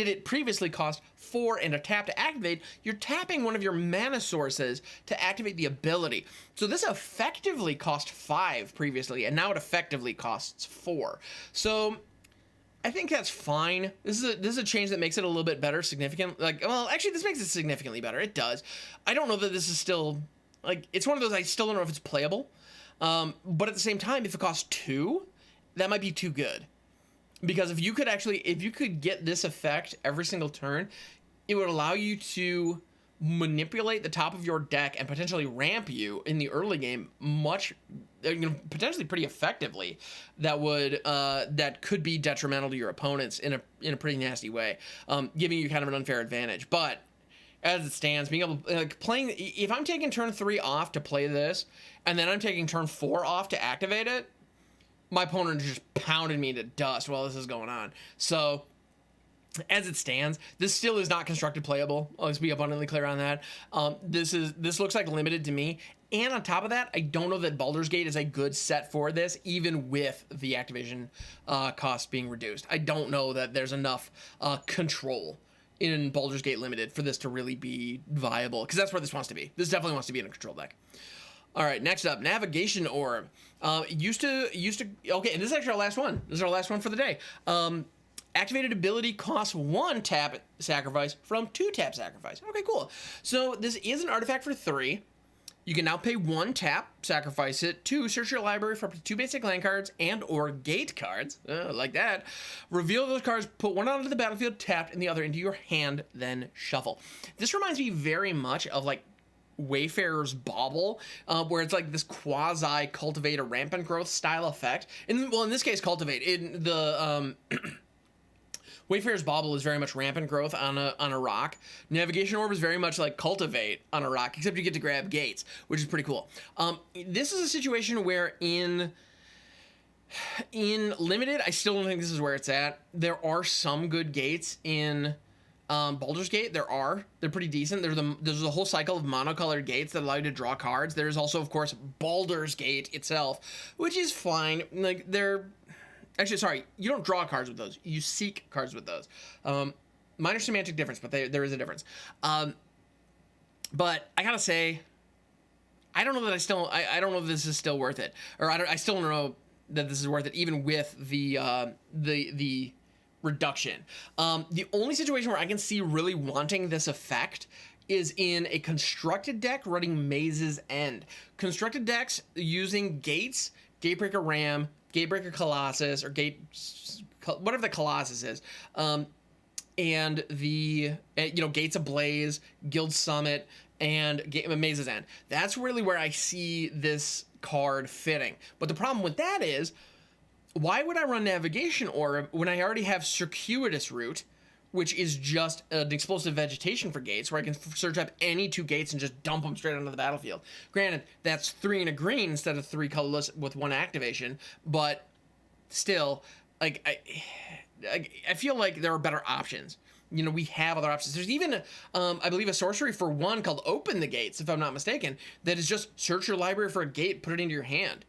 it previously cost 4 and a tap to activate, you're tapping one of your mana sources to activate the ability. So this effectively cost 5 previously, and now it effectively costs 4. So I think that's fine. This is a change that makes it a little bit better, significant. Like, well, actually, this makes it significantly better. It does. I don't know that this is still like it's one of those I still don't know if it's playable. But at the same time, if it costs 2, that might be too good. Because if you could get this effect every single turn, it would allow you to manipulate the top of your deck and potentially ramp you in the early game potentially pretty effectively. That could be detrimental to your opponents in a pretty nasty way, giving you kind of an unfair advantage. But as it stands, being able to playing, if I'm taking turn 3 off to play this, and then I'm taking turn 4 off to activate it, my opponent just pounded me to dust while this is going on. So, as it stands, this still is not constructed playable. Let's be abundantly clear on that. This looks like limited to me. And on top of that, I don't know that Baldur's Gate is a good set for this, even with the activation cost being reduced. I don't know that there's enough control in Baldur's Gate Limited for this to really be viable, because that's where this wants to be. This definitely wants to be in a control deck. All right, next up, Navigation Orb. Used to okay, and this is actually our last one. This is our last one for the day. Activated ability costs 1 tap sacrifice from 2 tap sacrifice. Okay, cool. So this is an artifact for 3. You can now pay 1 tap, sacrifice it, 2, search your library for up to 2 basic land cards and or gate cards, like that. Reveal those cards, put one onto the battlefield, tapped, and the other into your hand, then shuffle. This reminds me very much of like Wayfarer's Bauble, where it's like this quasi cultivate a rampant growth style effect. And well, in this case, cultivate. In the Wayfarer's Bauble is very much rampant growth on a rock. Navigation Orb is very much like cultivate on a rock, except you get to grab gates, which is pretty cool. This is a situation where in limited, I still don't think this is where it's at. There are some good gates in Baldur's Gate. They're pretty decent. There's a whole cycle of monocolored gates that allow you to draw cards. There's also, of course, Baldur's Gate itself, which is fine. Like actually, sorry, you don't draw cards with those. You seek cards with those. Minor semantic difference, but there is a difference. But I gotta say, I don't know that I don't know if this is still worth it, or I still don't know that this is worth it, even with the reduction. The only situation where I can see really wanting this effect is in a constructed deck running Maze's End. Constructed decks using gates, Gatebreaker Ram, Gatebreaker Colossus, or whatever the Colossus is, and the Gates Ablaze, Guild Summit, and Maze's End. That's really where I see this card fitting. But the problem with that is, why would I run Navigation Orb when I already have Circuitous Route, which is just an explosive vegetation for gates, where I can search up any 2 gates and just dump them straight onto the battlefield. Granted, that's 3 and a green instead of 3 colorless with 1 activation, but still, like I feel like there are better options. You know, we have other options. There's even, I believe, a sorcery for 1 called Open the Gates, if I'm not mistaken, that is just search your library for a gate, put it into your hand.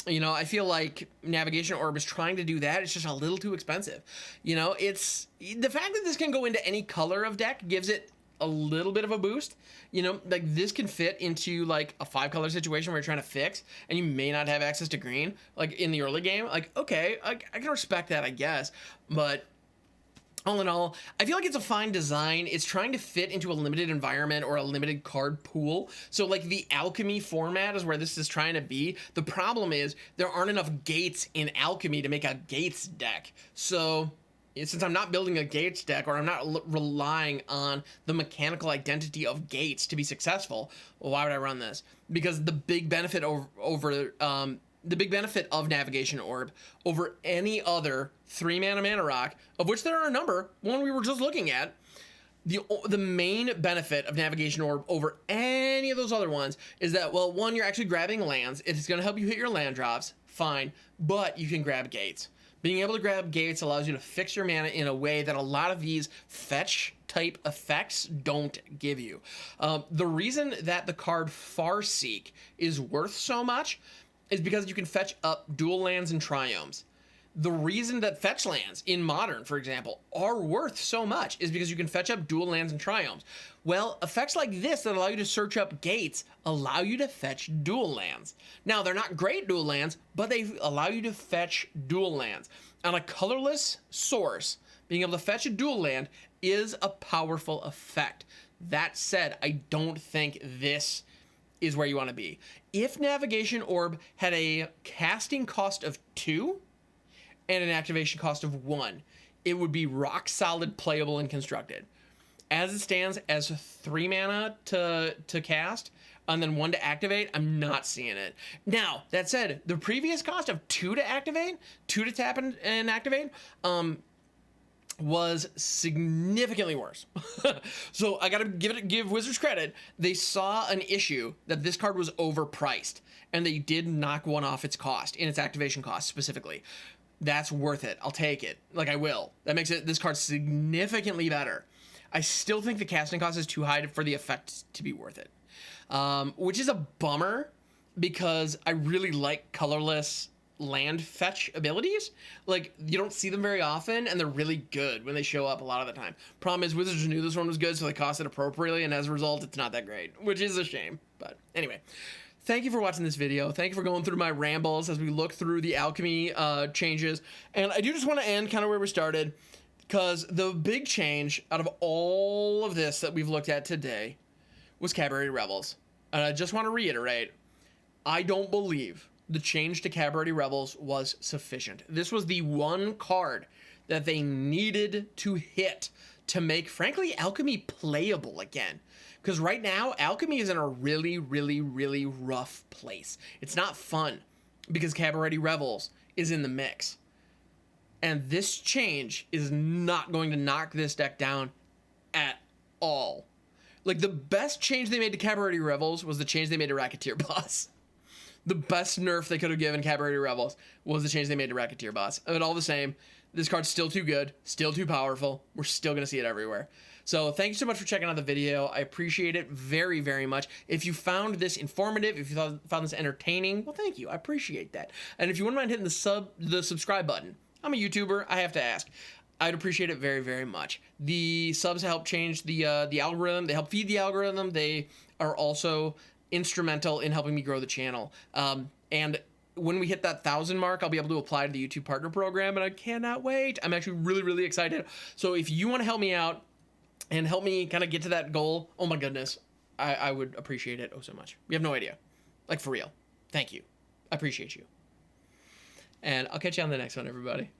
You know, I feel like Navigation Orb is trying to do that. It's just a little too expensive. You know, it's the fact that this can go into any color of deck gives it a little bit of a boost. You know, like this can fit into like a 5-color situation where you're trying to fix and you may not have access to green, like in the early game. Like, okay, I can respect that, I guess. But all in all, I feel like it's a fine design. It's trying to fit into a limited environment or a limited card pool. So like the Alchemy format is where this is trying to be. The problem is there aren't enough gates in Alchemy to make a gates deck. So since I'm not building a Gates deck, or I'm not relying on the mechanical identity of Gates to be successful, well, why would I run this? Because the big benefit the big benefit of Navigation Orb over any other 3-mana mana rock, of which there are a number, one we were just looking at, the main benefit of Navigation Orb over any of those other ones is that, well, one, you're actually grabbing lands. It's going to help you hit your land drops, fine, but you can grab Gates. Being able to grab Gates allows you to fix your mana in a way that a lot of these fetch type effects don't give you. The reason that the card Farseek is worth so much is because you can fetch up dual lands and triomes. The reason that fetch lands in Modern, for example, are worth so much is because you can fetch up dual lands and triomes. Well, effects like this that allow you to search up Gates allow you to fetch dual lands. Now, they're not great dual lands, but they allow you to fetch dual lands. On a colorless source, being able to fetch a dual land is a powerful effect. That said, I don't think this is where you want to be. If Navigation Orb had a casting cost of 2, and an activation cost of 1, it would be rock solid, playable, and constructed. As it stands, as 3 mana to cast, and then 1 to activate, I'm not seeing it. Now, that said, the previous cost of 2 to activate, 2 to tap and activate, was significantly worse. So I gotta give Wizards credit. They saw an issue that this card was overpriced, and they did knock one off its cost, in its activation cost specifically. That's worth it. I'll take it. Like, I will. That makes this card significantly better. I still think the casting cost is too high for the effect to be worth it. Which is a bummer, because I really like colorless land fetch abilities. Like, you don't see them very often, and they're really good when they show up a lot of the time. Problem is, Wizards knew this one was good, so they cost it appropriately, and as a result, it's not that great, which is a shame. But anyway. Thank you for watching this video. Thank you for going through my rambles as we look through the Alchemy changes. And I do just want to end kind of where we started, because the big change out of all of this that we've looked at today was Cabaretti Revels. And I just want to reiterate, I don't believe the change to Cabaretti Revels was sufficient. This was the one card that they needed to hit to make, frankly, Alchemy playable again. Because right now, Alchemy is in a really, really, really rough place. It's not fun because Cabaretti Revels is in the mix. And this change is not going to knock this deck down at all. Like, the best change they made to Cabaretti Revels was the change they made to Racketeer Boss. The best nerf they could have given Cabaretti Revels was the change they made to Racketeer Boss. But all the same, this card's still too good, still too powerful. We're still going to see it everywhere. So thank you so much for checking out the video. I appreciate it very, very much. If you found this informative, if you found this entertaining, well, thank you. I appreciate that. And if you wouldn't mind hitting the subscribe button, I'm a YouTuber. I have to ask. I'd appreciate it very, very much. The subs help change the algorithm. They help feed the algorithm. They are also instrumental in helping me grow the channel. And when we hit that 1,000 mark, I'll be able to apply to the YouTube Partner Program, and I cannot wait. I'm actually really, really excited. So if you want to help me out and help me kind of get to that goal, oh my goodness, I would appreciate it oh so much. You have no idea. Like, for real. Thank you. I appreciate you. And I'll catch you on the next one, everybody.